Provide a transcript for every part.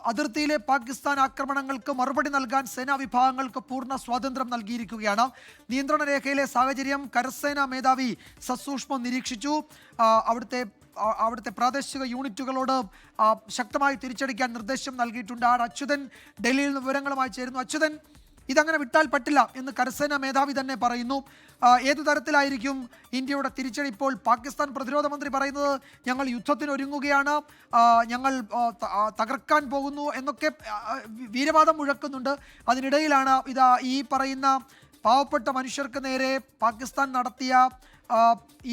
അതിർത്തിയിലെ പാകിസ്ഥാൻ ആക്രമണങ്ങൾക്ക് മറുപടി നൽകാൻ സേനാ വിഭാഗങ്ങൾക്ക് പൂർണ്ണ സ്വാതന്ത്ര്യം നൽകിയിരിക്കുകയാണ്. നിയന്ത്രണ രേഖയിലെ സാഹചര്യം കരസേനാ മേധാവി സസൂക്ഷ്മം നിരീക്ഷിച്ചു. അവിടുത്തെ പ്രാദേശിക യൂണിറ്റുകളോട് ശക്തമായി തിരിച്ചടിക്കാൻ നിർദ്ദേശം നൽകിയിട്ടുണ്ട്. അച്യുതൻ ഡൽഹിയിൽ നിന്ന് വിവരങ്ങളുമായി ചേരുന്നു. അച്യുതൻ, ഇതങ്ങനെ വിട്ടാൽ പറ്റില്ല എന്ന് കരസേനാ മേധാവി തന്നെ പറയുന്നു. ഏതു തരത്തിലായിരിക്കും ഇന്ത്യയുടെ തിരിച്ചടി? ഇപ്പോൾ പാകിസ്ഥാൻ പ്രതിരോധ മന്ത്രി പറയുന്നത് ഞങ്ങൾ യുദ്ധത്തിന് ഒരുങ്ങുകയാണ്, ഞങ്ങൾ തകർക്കാൻ പോകുന്നു എന്നൊക്കെ വീരവാദം മുഴക്കുന്നുണ്ട്. അതിനിടയിലാണ് ഈ പറയുന്ന പാവപ്പെട്ട മനുഷ്യർക്ക് നേരെ പാകിസ്ഥാൻ നടത്തിയ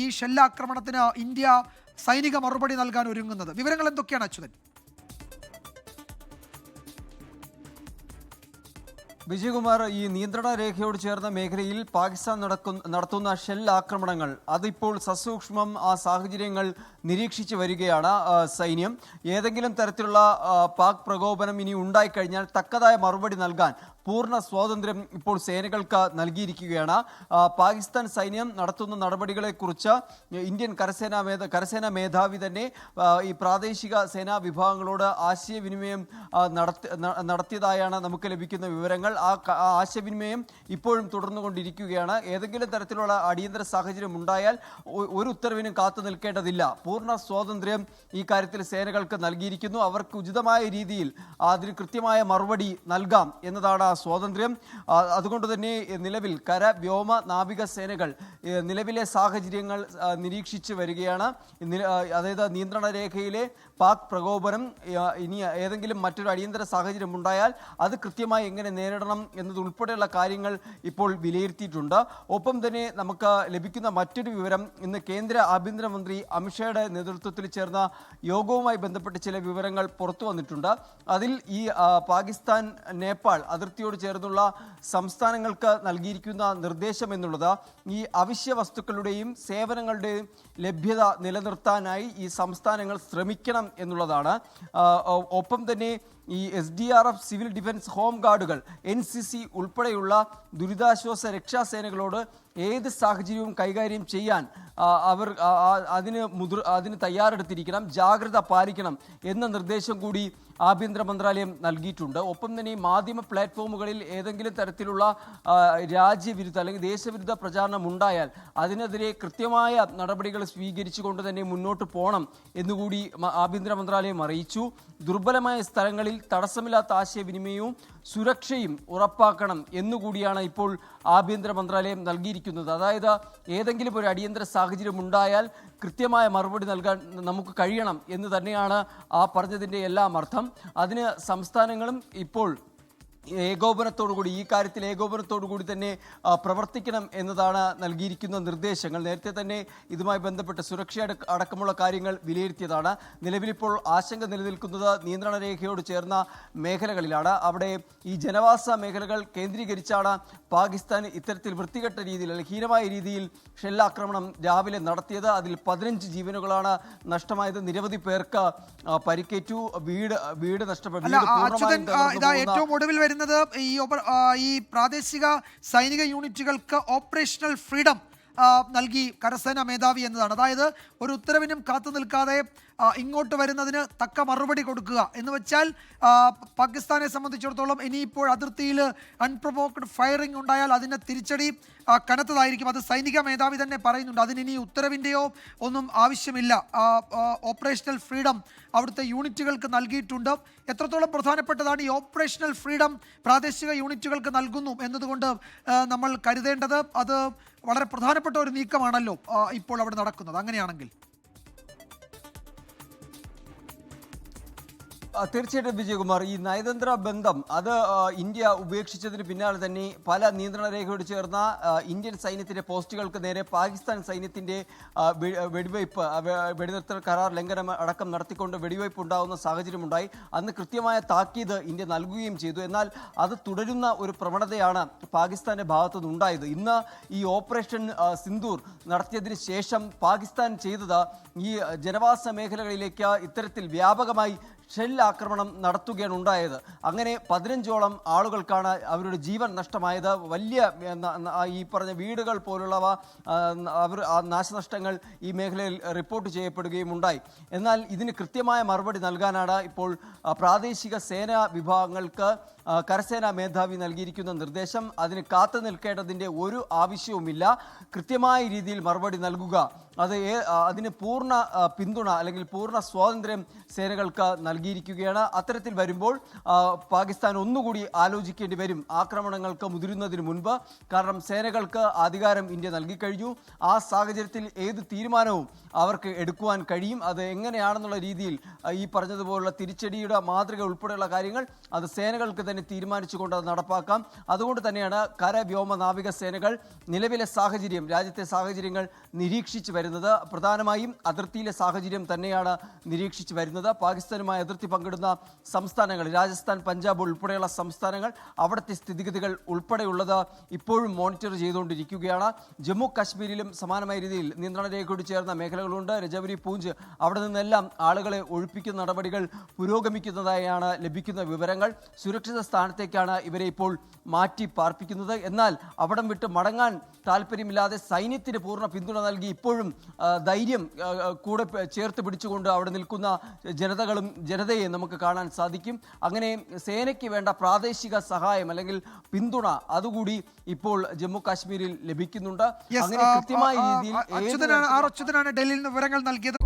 ഈ ഷെല്ലാക്രമണത്തിന് ഇന്ത്യ സൈനിക മറുപടി നൽകാൻ ഒരുങ്ങുന്നത്. വിവരങ്ങൾ എന്തൊക്കെയാണ് അച്യുതൻ? വിജയകുമാർ, ഈ നിയന്ത്രണ രേഖയോട് ചേർന്ന മേഖലയിൽ പാകിസ്ഥാൻ നടത്തുന്ന ഷെൽ ആക്രമണങ്ങൾ അതിപ്പോൾ സസൂക്ഷ്മം ആ സാഹചര്യങ്ങൾ നിരീക്ഷിച്ചു വരികയാണ് സൈന്യം. ഏതെങ്കിലും തരത്തിലുള്ള പാക് പ്രകോപനം ഇനി ഉണ്ടായിക്കഴിഞ്ഞാൽ തക്കതായ മറുപടി നൽകാൻ പൂർണ്ണ സ്വാതന്ത്ര്യം ഇപ്പോൾ സേനകൾക്ക് നൽകിയിരിക്കുകയാണ്. പാകിസ്ഥാൻ സൈന്യം നടത്തുന്ന നടപടികളെക്കുറിച്ച് ഇന്ത്യൻ കരസേനാ മേധാവി തന്നെ ഈ പ്രാദേശിക സേനാ വിഭാഗങ്ങളോട് ആശയവിനിമയം നടത്തിയതായാണ് നമുക്ക് ലഭിക്കുന്ന വിവരങ്ങൾ. ആ ആശയവിനിമയം ഇപ്പോഴും തുടർന്നുകൊണ്ടിരിക്കുകയാണ്. ഏതെങ്കിലും തരത്തിലുള്ള അടിയന്തര സാഹചര്യം ഉണ്ടായാൽ ഒരു ഉത്തരവിനും കാത്തു നിൽക്കേണ്ടതില്ല. പൂർണ്ണ സ്വാതന്ത്ര്യം ഈ കാര്യത്തിൽ സേനകൾക്ക് നൽകിയിരിക്കുന്നു. അവർക്ക് ഉചിതമായ രീതിയിൽ അതിന് കൃത്യമായ മറുപടി നൽകാം എന്നതാണ് സ്വാതന്ത്ര്യം. അതുകൊണ്ട് തന്നെ നിലവിൽ കര, വ്യോമ, നാവിക സേനകൾ നിലവിലെ സാഹചര്യങ്ങൾ നിരീക്ഷിച്ച് വരികയാണ്. അതായത് നിയന്ത്രണ രേഖയിലെ പാക് പ്രകോപനം ഇനി ഏതെങ്കിലും മറ്റൊരു അടിയന്തര സാഹചര്യം ഉണ്ടായാൽ അത് കൃത്യമായി എങ്ങനെ നേരിടണം എന്നതുൾപ്പെടെയുള്ള കാര്യങ്ങൾ ഇപ്പോൾ വിലയിരുത്തിയിട്ടുണ്ട്. ഒപ്പം തന്നെ നമുക്ക് ലഭിക്കുന്ന മറ്റൊരു വിവരം, ഇന്ന് കേന്ദ്ര ആഭ്യന്തരമന്ത്രി അമിത്ഷായുടെ നേതൃത്വത്തിൽ ചേർന്ന യോഗവുമായി ബന്ധപ്പെട്ട് ചില വിവരങ്ങൾ പുറത്തു വന്നിട്ടുണ്ട്. അതിൽ ഈ പാകിസ്ഥാൻ, നേപ്പാൾ അതിർത്തിയോട് ചേർന്നുള്ള സംസ്ഥാനങ്ങൾക്ക് നൽകിയിരിക്കുന്ന നിർദ്ദേശം എന്നുള്ളത് ഈ അവശ്യ വസ്തുക്കളുടെയും സേവനങ്ങളുടെയും ലഭ്യത നിലനിർത്താനായി ഈ സംസ്ഥാനങ്ങൾ ശ്രമിക്കണം എന്നുള്ളതാണ്. ഒപ്പം തന്നെ ഈ SDRF, സിവിൽ ഡിഫൻസ്, ഹോം ഗാർഡുകൾ, NCC ഉൾപ്പെടെയുള്ള ദുരിതാശ്വാസ രക്ഷാസേനകളോട് ഏത് സാഹചര്യവും കൈകാര്യം ചെയ്യാൻ അവർ അതിന് തയ്യാറെടുത്തിരിക്കണം, ജാഗ്രത പാലിക്കണം എന്ന നിർദ്ദേശം കൂടി ആഭ്യന്തര മന്ത്രാലയം നൽകിയിട്ടുണ്ട്. ഒപ്പം തന്നെ ഈ മാധ്യമ പ്ലാറ്റ്ഫോമുകളിൽ ഏതെങ്കിലും തരത്തിലുള്ള രാജ്യവിരുദ്ധ അല്ലെങ്കിൽ ദേശവിരുദ്ധ പ്രചാരണം ഉണ്ടായാൽ അതിനെതിരെ കൃത്യമായ നടപടികൾ സ്വീകരിച്ചുകൊണ്ട് തന്നെ മുന്നോട്ട് പോകണം എന്നുകൂടി ആഭ്യന്തര മന്ത്രാലയം അറിയിച്ചു. ദുർബലമായ സ്ഥലങ്ങളിൽ തടസ്സമില്ലാത്ത ആശയവിനിമയവും സുരക്ഷയും ഉറപ്പാക്കണം എന്നുകൂടിയാണ് ഇപ്പോൾ ആഭ്യന്തര മന്ത്രാലയം നൽകിയിരിക്കുന്നത്. അതായത് ഏതെങ്കിലും ഒരു അടിയന്തര സാഹചര്യം ഉണ്ടായാൽ കൃത്യമായ മറുപടി നൽകാൻ നമുക്ക് കഴിയണം എന്ന് തന്നെയാണ് ആ പറഞ്ഞതിൻ്റെ എല്ലാം അർത്ഥം. അതിന് സംസ്ഥാനങ്ങളും ഇപ്പോൾ ഏകോപനത്തോടുകൂടി ഈ കാര്യത്തിൽ ഏകോപനത്തോടുകൂടി തന്നെ പ്രവർത്തിക്കണം എന്നതാണ് നൽകിയിരിക്കുന്ന നിർദ്ദേശങ്ങൾ. നേരത്തെ തന്നെ ഇതുമായി ബന്ധപ്പെട്ട് സുരക്ഷ അടക്കമുള്ള കാര്യങ്ങൾ വിലയിരുത്തിയതാണ്. നിലവിലിപ്പോൾ ആശങ്ക നിലനിൽക്കുന്നത് നിയന്ത്രണ രേഖയോട് ചേർന്ന മേഖലകളിലാണ്. അവിടെ ഈ ജനവാസ മേഖലകൾ കേന്ദ്രീകരിച്ചാണ് പാകിസ്ഥാൻ ഇത്തരത്തിൽ വൃത്തികെട്ട രീതിയിൽ അല്ലെങ്കിൽ ഹീനമായ രീതിയിൽ ഷെല്ലാക്രമണം രാവിലെ നടത്തിയത്. അതിൽ 15 ജീവനുകളാണ് നഷ്ടമായത്. നിരവധി പേർക്ക് പരിക്കേറ്റു. വീട് നഷ്ടപ്പെട്ടു. ഈ പ്രാദേശിക സൈനിക യൂണിറ്റുകൾക്ക് ഓപ്പറേഷണൽ ഫ്രീഡം നൽകി കരസേനാ മേധാവി എന്നതാണ്. അതായത് ഒരു ഉത്തരവിനും കാത്തു നിൽക്കാതെ ഇങ്ങോട്ട് വരുന്നതിന് തക്ക മറുപടി കൊടുക്കുക എന്ന് വെച്ചാൽ പാകിസ്ഥാനെ സംബന്ധിച്ചിടത്തോളം ഇനിയിപ്പോൾ അതിർത്തിയിൽ അൺപ്രൊവോക്ഡ് ഫയറിംഗ് ഉണ്ടായാൽ അതിൻ്റെ തിരിച്ചടി കനത്തതായിരിക്കും. അത് സൈനിക മേധാവി തന്നെ പറയുന്നുണ്ട്. അതിനി ഉത്തരവിൻ്റെയോ ഒന്നും ആവശ്യമില്ല. ഓപ്പറേഷണൽ ഫ്രീഡം അവിടുത്തെ യൂണിറ്റുകൾക്ക് നൽകിയിട്ടുണ്ട്. എത്രത്തോളം പ്രധാനപ്പെട്ടതാണ് ഈ ഓപ്പറേഷണൽ ഫ്രീഡം പ്രാദേശിക യൂണിറ്റുകൾക്ക് നൽകുന്നു എന്നതുകൊണ്ട് നമ്മൾ കരുതേണ്ടത് അത് വളരെ പ്രധാനപ്പെട്ട ഒരു നീക്കമാണല്ലോ ഇപ്പോൾ അവിടെ നടക്കുന്നത്. അങ്ങനെയാണെങ്കിൽ തീർച്ചയായിട്ടും വിജയകുമാർ, ഈ നയതന്ത്ര ബന്ധം അത് ഇന്ത്യ ഉപേക്ഷിച്ചതിന് പിന്നാലെ തന്നെ പല നിയന്ത്രണ രേഖയോട് ചേർന്ന ഇന്ത്യൻ സൈന്യത്തിൻ്റെ പോസ്റ്റുകൾക്ക് നേരെ പാകിസ്ഥാൻ സൈന്യത്തിൻ്റെ വെടിനിർത്തൽ കരാർ ലംഘനം അടക്കം നടത്തിക്കൊണ്ട് വെടിവയ്പ് ഉണ്ടാകുന്ന സാഹചര്യമുണ്ടായി. അന്ന് കൃത്യമായ താക്കീത് ഇന്ത്യ നൽകുകയും ചെയ്തു. എന്നാൽ അത് തുടരുന്ന ഒരു പ്രവണതയാണ് പാകിസ്ഥാൻ്റെ ഭാഗത്തു നിന്നുണ്ടായത്. ഇന്ന് ഈ ഓപ്പറേഷൻ സിന്ദൂർ നടത്തിയതിന് ശേഷം പാകിസ്ഥാൻ ചെയ്തത് ഈ ജനവാസ മേഖലകളിലേക്ക് ഇത്തരത്തിൽ വ്യാപകമായി ഷെൽ ആക്രമണം നടത്തുകയാണ് ഉണ്ടായത്. അങ്ങനെ 15ഓളം ആളുകൾക്കാണ് അവരുടെ ജീവൻ നഷ്ടമായത്. വലിയ ഈ പറഞ്ഞ വീടുകൾ പോലുള്ളവ നാശനഷ്ടങ്ങൾ ഈ മേഖലയിൽ റിപ്പോർട്ട് ചെയ്യപ്പെടുകയും ഉണ്ടായി. എന്നാൽ ഇതിന് കൃത്യമായ മറുപടി നൽകാനാണ് ഇപ്പോൾ പ്രാദേശിക സേനാ വിഭാഗങ്ങൾക്ക് കരസേനാ മേധാവി നൽകിയിരിക്കുന്ന നിർദ്ദേശം. അതിന് കാത്തു നിൽക്കേണ്ടതിൻ്റെ ഒരു ആവശ്യവുമില്ല. കൃത്യമായ രീതിയിൽ മറുപടി നൽകുക, അതിന് പൂർണ്ണ പിന്തുണ അല്ലെങ്കിൽ പൂർണ്ണ സ്വാതന്ത്ര്യം സേനകൾക്ക് നൽകിയിരിക്കുകയാണ്. അത്തരത്തിൽ വരുമ്പോൾ പാകിസ്ഥാൻ ഒന്നുകൂടി ആലോചിക്കേണ്ടി വരും ആക്രമണങ്ങൾക്ക് മുതിരുന്നതിന് മുൻപ്. കാരണം സേനകൾക്ക് അധികാരം ഇന്ത്യ നൽകിക്കഴിഞ്ഞു. ആ സാഹചര്യത്തിൽ ഏത് തീരുമാനവും അവർക്ക് എടുക്കുവാൻ കഴിയും. അത് എങ്ങനെയാണെന്നുള്ള രീതിയിൽ ഈ പറഞ്ഞതുപോലുള്ള തിരിച്ചടിയുടെ മാതൃക ഉൾപ്പെടെയുള്ള കാര്യങ്ങൾ അത് സേനകൾക്ക് തന്നെ തീരുമാനിച്ചുകൊണ്ട് അത് നടപ്പാക്കാം. അതുകൊണ്ട് തന്നെയാണ് കര, വ്യോമ, നാവിക സേനകൾ നിലവിലെ സാഹചര്യം, രാജ്യത്തെ സാഹചര്യങ്ങൾ നിരീക്ഷിച്ച് വരുന്നത്. പ്രധാനമായും അതിർത്തിയിലെ സാഹചര്യം തന്നെയാണ് നിരീക്ഷിച്ച് വരുന്നത്. പാകിസ്ഥാനുമായി അതിർത്തി പങ്കിടുന്ന സംസ്ഥാനങ്ങൾ, രാജസ്ഥാൻ, പഞ്ചാബ് ഉൾപ്പെടെയുള്ള സംസ്ഥാനങ്ങൾ, അവിടുത്തെ സ്ഥിതിഗതികൾ ഉൾപ്പെടെയുള്ളത് ഇപ്പോഴും മോണിറ്റർ ചെയ്തുകൊണ്ടിരിക്കുകയാണ്. ജമ്മു കാശ്മീരിലും സമാനമായ രീതിയിൽ നിയന്ത്രണ രേഖയോട് ചേർന്ന മേഖലകളുണ്ട്. രജൌരി, പൂഞ്ച്, അവിടെ നിന്നെല്ലാം ആളുകളെ ഒഴിപ്പിക്കുന്ന നടപടികൾ പുരോഗമിക്കുന്നതായാണ് ലഭിക്കുന്ന വിവരങ്ങൾ. സുരക്ഷിത സ്ഥാനത്തേക്കാണ് ഇവരെ ഇപ്പോൾ മാറ്റി പാർപ്പിക്കുന്നത്. എന്നാൽ അവിടം വിട്ട് മടങ്ങാൻ താല്പര്യമില്ലാതെ സൈന്യത്തിന് പൂർണ്ണ പിന്തുണ നൽകി ഇപ്പോഴും ധൈര്യം കൂടെ ചേർത്ത് പിടിച്ചുകൊണ്ട് അവിടെ നിൽക്കുന്ന ജനതയെ നമുക്ക് കാണാൻ സാധിക്കും. അങ്ങനെ സേനയ്ക്ക് വേണ്ട പ്രാദേശിക സഹായം അല്ലെങ്കിൽ പിന്തുണ അതുകൂടി ഇപ്പോൾ ജമ്മു കാശ്മീരിൽ ലഭിക്കുന്നുണ്ട്. അങ്ങനെ കൃത്യമായ രീതിയിൽ അച്യുതനാണ് ഡൽഹിയിൽ നിന്ന് വിവരങ്ങൾ നൽകിയത്.